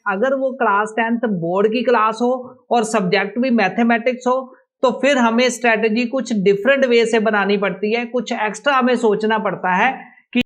अगर वो class 10th board की क्लास हो और सब्जेक्ट भी मैथमेटिक्स हो तो फिर हमें स्ट्रेटजी कुछ डिफरेंट वे से बनानी पड़ती है, कुछ एक्स्ट्रा हमें सोचना पड़ता है कि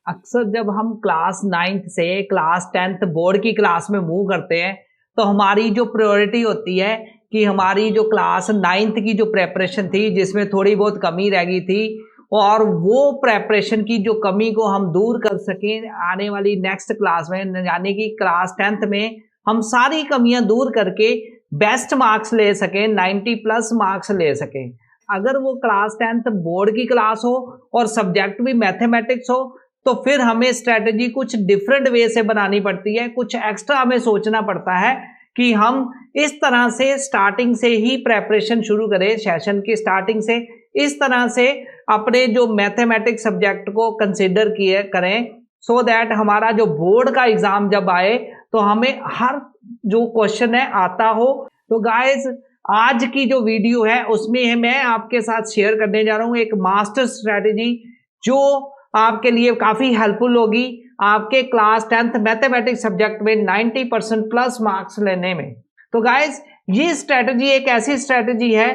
अक्सर जब हम क्लास 9th से क्लास 10th बोर्ड की क्लास में मूव करते हैं तो हमारी जो प्रायोरिटी होती है कि हमारी जो क्लास 9th की जो प्रेपरेशन थी जिसमें थोड़ी बहुत कमी रह गई थी और वो प्रेपरेशन की जो कमी को हम दूर कर सकें आने वाली नेक्स्ट क्लास में, यानी कि क्लास 10th में हम सारी कमियां दूर करके बेस्ट मार्क्स ले सकें, 90 प्लस मार्क्स ले सकें। अगर वो क्लास 10th बोर्ड की क्लास हो और सब्जेक्ट भी मैथमेटिक्स हो तो फिर हमें स्ट्रेटजी कुछ डिफरेंट वे से बनानी पड़ती है, कुछ एक्स्ट्रा हमें सोचना पड़ता है कि हम इस तरह से स्टार्टिंग से ही प्रेपरेशन शुरू करें, सेशन की स्टार्टिंग से इस तरह से अपने जो मैथमेटिक्स सब्जेक्ट को कंसीडर किए करें सो दैट हमारा जो बोर्ड का एग्जाम जब आए तो हमें हर जो क्वेश्चन है आता हो। तो गाइस आज की जो वीडियो है उसमें मैं आपके साथ शेयर करने जा रहा हूँ एक मास्टर स्ट्रेटजी जो आपके लिए काफी हेल्पफुल होगी आपके क्लास 10th मैथमेटिक्स सब्जेक्ट में 90% प्लस मार्क्स लेने में। तो गाइस ये स्ट्रेटजी एक ऐसी स्ट्रेटजी है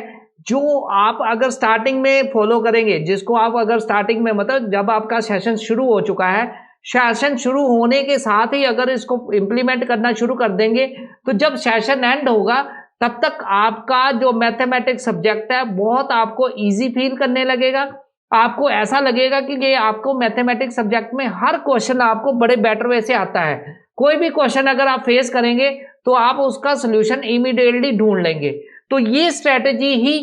जो आप अगर स्टार्टिंग में फॉलो करेंगे, जिसको आप अगर स्टार्टिंग में मतलब जब आपका सेशन शुरू हो चुका है, सेशन शुरू होने के साथ ही अगर इसको इंप्लीमेंट करना शुरू कर देंगे तो जब सेशन एंड होगा तब तक आपका जो मैथमेटिक्स सब्जेक्ट है बहुत आपको इजी फील करने लगेगा। आपको ऐसा लगेगा कि ये आपको मैथमेटिक्स सब्जेक्ट में हर क्वेश्चन आपको बड़े बेटर वे से आता है। कोई भी क्वेश्चन अगर आप फेस करेंगे तो आप उसका सोल्यूशन इमीडिएटली ढूंढ लेंगे। तो ये स्ट्रेटजी ही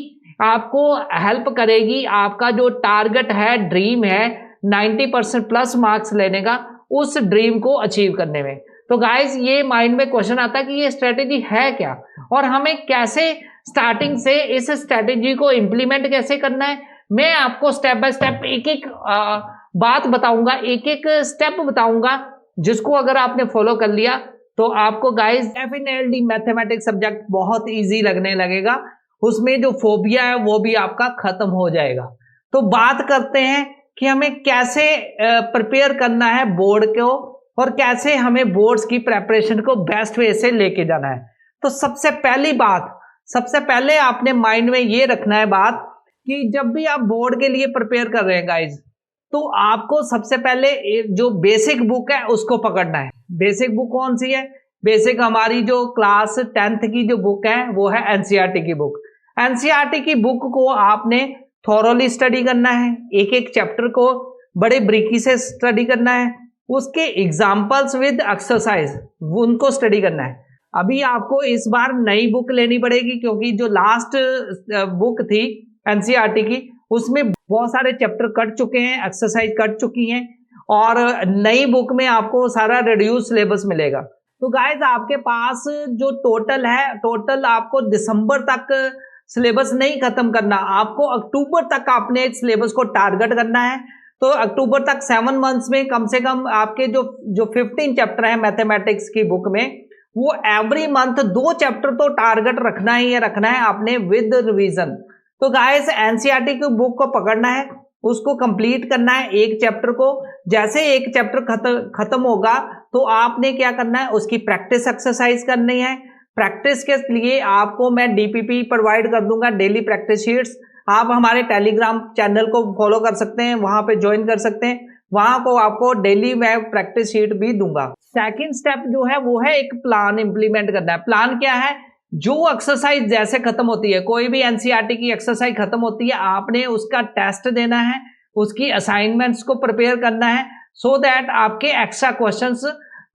आपको हेल्प करेगी आपका जो टारगेट है, ड्रीम है 90% प्लस मार्क्स लेने का, उस ड्रीम को अचीव करने में। तो गाइस ये माइंड में क्वेश्चन आता है कि ये स्ट्रेटजी है क्या और हमें कैसे स्टार्टिंग से इस स्ट्रेटजी को इंप्लीमेंट कैसे करना है। मैं आपको स्टेप बाय स्टेप एक एक बात बताऊंगा, एक एक स्टेप बताऊंगा जिसको अगर आपने फॉलो कर लिया तो आपको गाइस डेफिनेटली मैथमेटिक्स सब्जेक्ट बहुत इजी लगने लगेगा, उसमें जो फोबिया है वो भी आपका खत्म हो जाएगा। तो बात करते हैं कि हमें कैसे प्रिपेयर करना है बोर्ड को और कैसे हमें बोर्ड्स की प्रेपरेशन को बेस्ट वे से लेके जाना है। तो सबसे पहली बात, सबसे पहले आपने माइंड में ये रखना है बात कि जब भी आप बोर्ड के लिए प्रिपेयर कर रहे हैं गाइज तो आपको सबसे पहले जो बेसिक बुक है उसको पकड़ना है। बेसिक बुक कौन सी है? बेसिक हमारी जो क्लास 10th की जो बुक है वो है एनसीईआरटी की बुक। एनसीईआरटी की बुक को आपने थॉरोली स्टडी करना है, एक एक चैप्टर को बड़े ब्रीकी से स्टडी करना है, उसके एग्जाम्पल्स विद एक्सरसाइज उनको स्टडी करना है। अभी आपको इस बार नई बुक लेनी पड़ेगी क्योंकि जो लास्ट बुक थी एनसीईआरटी की उसमें बहुत सारे चैप्टर कट चुके हैं, एक्सरसाइज कट चुकी हैं और नई बुक में आपको सारा रिड्यूस सिलेबस मिलेगा। तो गाइस आपके पास जो टोटल है, टोटल आपको दिसंबर तक सिलेबस नहीं खत्म करना, आपको अक्टूबर तक आपने सिलेबस को टारगेट करना है। तो अक्टूबर तक 7 मंथ्स में कम से कम आपके जो 15 चैप्टर है मैथमेटिक्स की बुक में वो एवरी मंथ 2 चैप्टर तो टारगेट रखना ही है, रखना है आपने विद रिवीजन। तो गाइस एनसीईआरटी की बुक को पकड़ना है, उसको कंप्लीट करना है एक चैप्टर को। जैसे एक चैप्टर खत्म होगा तो आपने क्या करना है, उसकी प्रैक्टिस एक्सरसाइज करनी है। प्रैक्टिस के लिए आपको मैं डीपीपी प्रोवाइड कर दूंगा, डेली प्रैक्टिस शीट्स। आप हमारे टेलीग्राम चैनल को फॉलो कर सकते हैं, वहां पे ज्वाइन कर सकते हैं, वहां को आपको डेली मैं प्रैक्टिस शीट भी दूंगा। सेकेंड स्टेप जो है वो है एक प्लान इंप्लीमेंट करना है। प्लान क्या है? जो एक्सरसाइज जैसे खत्म होती है, कोई भी एनसीईआरटी की एक्सरसाइज खत्म होती है, आपने उसका टेस्ट देना है, उसकी असाइनमेंट्स को प्रिपेयर करना है सो दैट आपके एक्स्ट्रा क्वेश्चंस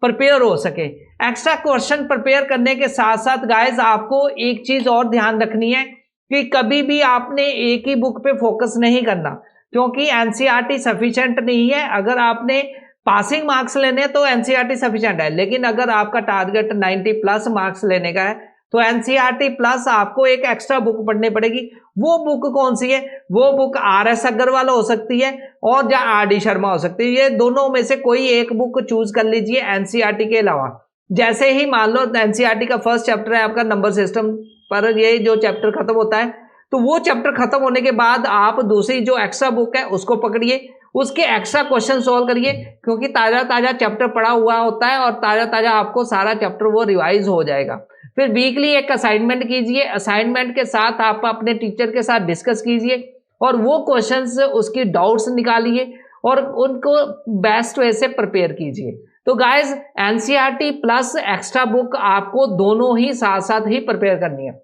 प्रिपेयर हो सके। एक्स्ट्रा क्वेश्चन प्रिपेयर करने के साथ साथ गाइस आपको एक चीज और ध्यान रखनी है कि कभी भी आपने एक ही बुक पे फोकस नहीं करना क्योंकि एनसीईआरटी सफिशिएंट नहीं है। अगर आपने पासिंग मार्क्स लेने तो एनसीईआरटी सफिशिएंट है, लेकिन अगर आपका टारगेट 90 प्लस मार्क्स लेने का है तो एनसीईआरटी प्लस आपको एक एक्स्ट्रा बुक पढ़नी पड़ेगी। वो बुक कौन सी है? वो बुक आर.एस. अग्रवाल हो सकती है और या आर.डी. शर्मा हो सकती है। ये दोनों में से कोई एक बुक चूज कर लीजिए एनसीईआरटी के अलावा। जैसे ही मान लो एनसीईआरटी का फर्स्ट चैप्टर है आपका नंबर सिस्टम पर, ये जो चैप्टर खत्म होता है तो वो चैप्टर खत्म होने के बाद आप दूसरी जो एक्स्ट्रा बुक है उसको पकड़िए, उसके एक्स्ट्रा क्वेश्चन सॉल्व करिए, क्योंकि ताजा ताजा चैप्टर पढ़ा हुआ होता है और ताजा ताजा आपको सारा चैप्टर वो रिवाइज हो जाएगा। फिर वीकली एक असाइनमेंट कीजिए, असाइनमेंट के साथ आप अपने टीचर के साथ डिस्कस कीजिए और वो क्वेश्चंस उसकी डाउट्स निकालिए और उनको बेस्ट वे से प्रिपेयर कीजिए। तो guys NCERT plus extra book आपको दोनों ही साथ साथ ही प्रिपेयर करनी है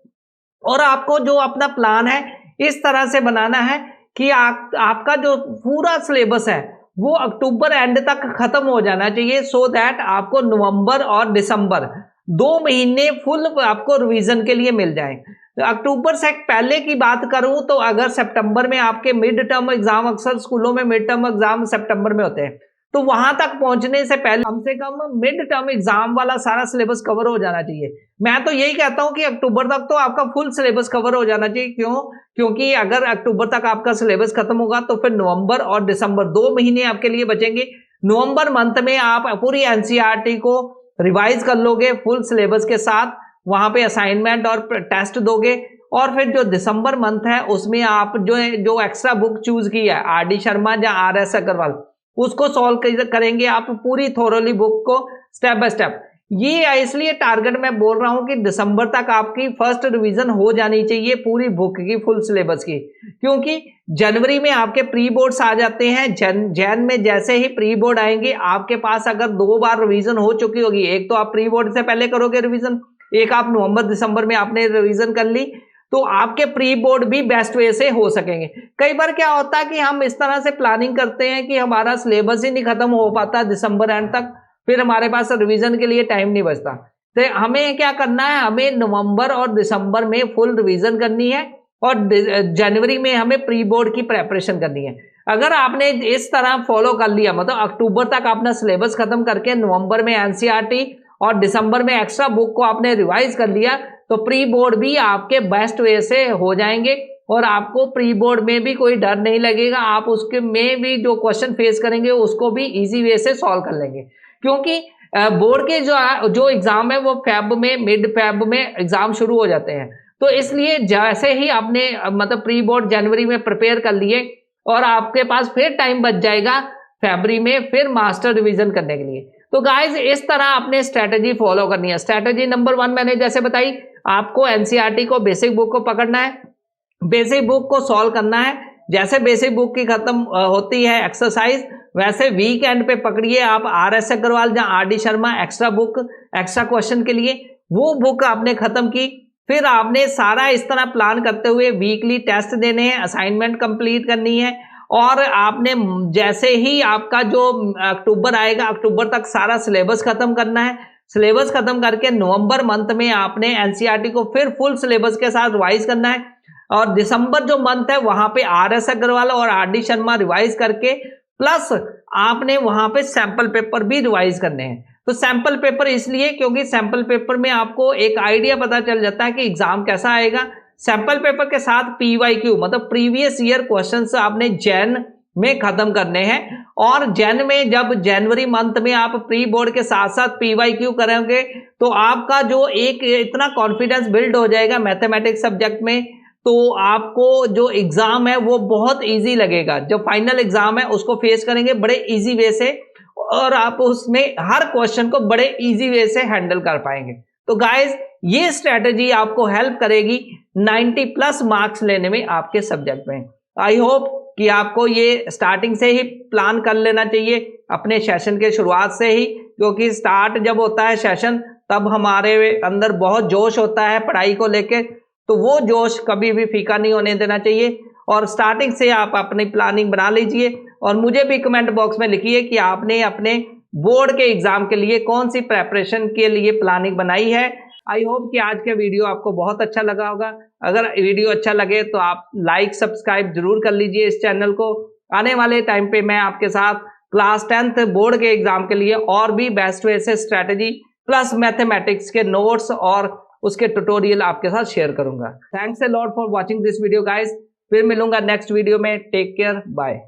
और आपको जो अपना प्लान है इस तरह से बनाना है कि आपका जो पूरा सिलेबस है वो अक्टूबर एंड तक खत्म हो जाना चाहिए, सो दैट आपको नवंबर और दिसंबर 2 महीने फुल आपको रिवीजन के लिए मिल जाए। तो अक्टूबर से पहले की बात करूं तो अगर सितंबर में आपके मिड टर्म एग्जाम, अक्सर स्कूलों में मिड टर्म एग्जाम सितंबर में होते हैं, तो वहां तक पहुंचने से पहले कम से कम मिड टर्म एग्जाम वाला सारा सिलेबस कवर हो जाना चाहिए। मैं तो यही कहता हूं कि अक्टूबर तक तो आपका फुल सिलेबस कवर हो जाना चाहिए। क्यों? क्योंकि अगर अक्टूबर तक आपका सिलेबस खत्म होगा तो फिर नवंबर और दिसंबर 2 महीने आपके लिए बचेंगे। नवंबर मंथ में आप पूरी एनसीईआरटी को रिवाइज कर लोगे फुल सिलेबस के साथ, वहां पे असाइनमेंट और टेस्ट दोगे और फिर जो दिसंबर मंथ है उसमें आप जो एक्स्ट्रा बुक चूज की है आर.डी. शर्मा या आर.एस. अग्रवाल, उसको सॉल्व करेंगे आप पूरी थोरोली बुक को स्टेप बाय स्टेप। ये इसलिए टारगेट मैं बोल रहा हूं कि दिसंबर तक आपकी फर्स्ट रिवीजन हो जानी चाहिए पूरी बुक की, फुल सिलेबस की, क्योंकि जनवरी में आपके प्री बोर्ड्स आ जाते हैं। जैन में जैसे ही प्री बोर्ड आएंगे आपके पास अगर 2 बार रिवीजन हो चुकी होगी, एक तो आप प्री बोर्ड से पहले करोगे रिवीजन, एक आप नवंबर दिसंबर में आपने रिवीजन कर ली, तो आपके प्री बोर्ड भी बेस्ट वे से हो सकेंगे। कई बार क्या होता है कि हम इस तरह से प्लानिंग करते हैं कि हमारा सिलेबस ही नहीं खत्म हो पाता दिसंबर एंड तक, फिर हमारे पास रिवीजन के लिए टाइम नहीं बचता। तो हमें क्या करना है, हमें नवंबर और दिसंबर में फुल रिवीजन करनी है और जनवरी में हमें प्री बोर्ड की प्रेपरेशन करनी है। अगर आपने इस तरह फॉलो कर लिया, मतलब अक्टूबर तक आपने सिलेबस खत्म करके नवंबर में एनसीईआरटी और दिसंबर में एक्स्ट्रा बुक को आपने रिवाइज कर लिया, तो प्री बोर्ड भी आपके बेस्ट वे से हो जाएंगे और आपको प्री बोर्ड में भी कोई डर नहीं लगेगा। आप उसके में भी जो क्वेश्चन फेस करेंगे उसको भी इजी वे से सॉल्व कर लेंगे, क्योंकि बोर्ड के जो एग्जाम है वो फेब में, मिड फेब में एग्जाम शुरू हो जाते हैं। तो इसलिए जैसे ही आपने मतलब प्री बोर्ड जनवरी में प्रिपेयर कर लिए और आपके पास फिर टाइम बच जाएगा फरवरी में फिर मास्टर रिवीजन करने के लिए। तो गाइज इस तरह आपने स्ट्रेटेजी फॉलो करनी है। स्ट्रेटेजी नंबर 1 मैंने जैसे बताई, आपको एनसीईआरटी को बेसिक बुक को पकड़ना है, बेसिक बुक को सॉल्व करना है। जैसे बेसिक बुक की खत्म होती है एक्सरसाइज, वैसे वीकेंड पे पकड़िए आप आर.एस. अग्रवाल या RD. Sharma extra book, extra question के लिए, वो बुक आपने खत्म की। फिर आपने सारा इस तरह प्लान करते हुए वीकली टेस्ट देने हैं, असाइनमेंट कंप्लीट करनी है और आपने जैसे ही आपका जो अक्टूबर आएगा, अक्टूबर तक सारा सिलेबस खत्म करना है। सिलेबस खत्म करके नवंबर मंथ में आपने एनसीईआरटी को फिर फुल सिलेबस के साथ रिवाइज करना है और दिसंबर जो मंथ है वहां पे आर.एस. अग्रवाल और आर.डी. शर्मा रिवाइज करके प्लस आपने वहां पे सैंपल पेपर भी रिवाइज करने हैं। तो सैंपल पेपर इसलिए क्योंकि सैंपल पेपर में आपको एक आइडिया पता चल जाता है कि एग्जाम कैसा आएगा। सैंपल पेपर के साथ पीवाईक्यू मतलब प्रीवियस ईयर क्वेश्चंस आपने जैन में खत्म करने हैं और जैन में जब जनवरी मंथ में आप प्री बोर्ड के साथ साथ पीवाईक्यू करेंगे तो आपका जो एक इतना कॉन्फिडेंस बिल्ड हो जाएगा मैथमेटिक्स सब्जेक्ट में, तो आपको जो एग्जाम है वो बहुत इजी लगेगा। जो फाइनल एग्जाम है उसको फेस करेंगे बड़े इजी वे से और आप उसमें हर क्वेश्चन को बड़े इजी वे से हैंडल कर पाएंगे। तो गाइज ये स्ट्रेटजी आपको हेल्प करेगी 90+ मार्क्स लेने में आपके सब्जेक्ट में। आई होप कि आपको ये स्टार्टिंग से ही प्लान कर लेना चाहिए अपने सेशन के शुरुआत से ही, क्योंकि स्टार्ट जब होता है सेशन तब हमारे अंदर बहुत जोश होता है पढ़ाई को लेकर, तो वो जोश कभी भी फीका नहीं होने देना चाहिए और स्टार्टिंग से आप अपनी प्लानिंग बना लीजिए और मुझे भी कमेंट बॉक्स में लिखिए कि आपने अपने बोर्ड के एग्जाम के लिए कौन सी प्रेपरेशन के लिए प्लानिंग बनाई है। आई होप कि आज का वीडियो आपको बहुत अच्छा लगा होगा। अगर वीडियो अच्छा लगे तो आप लाइक सब्सक्राइब जरूर कर लीजिए इस चैनल को। आने वाले टाइम पे मैं आपके साथ क्लास 10th बोर्ड के एग्जाम के लिए और भी बेस्ट वे से स्ट्रेटेजी प्लस मैथमेटिक्स के नोट्स और उसके ट्यूटोरियल आपके साथ शेयर करूंगा। Thanks a lot for watching this video guys. फिर मिलूंगा नेक्स्ट वीडियो में। Take care, bye.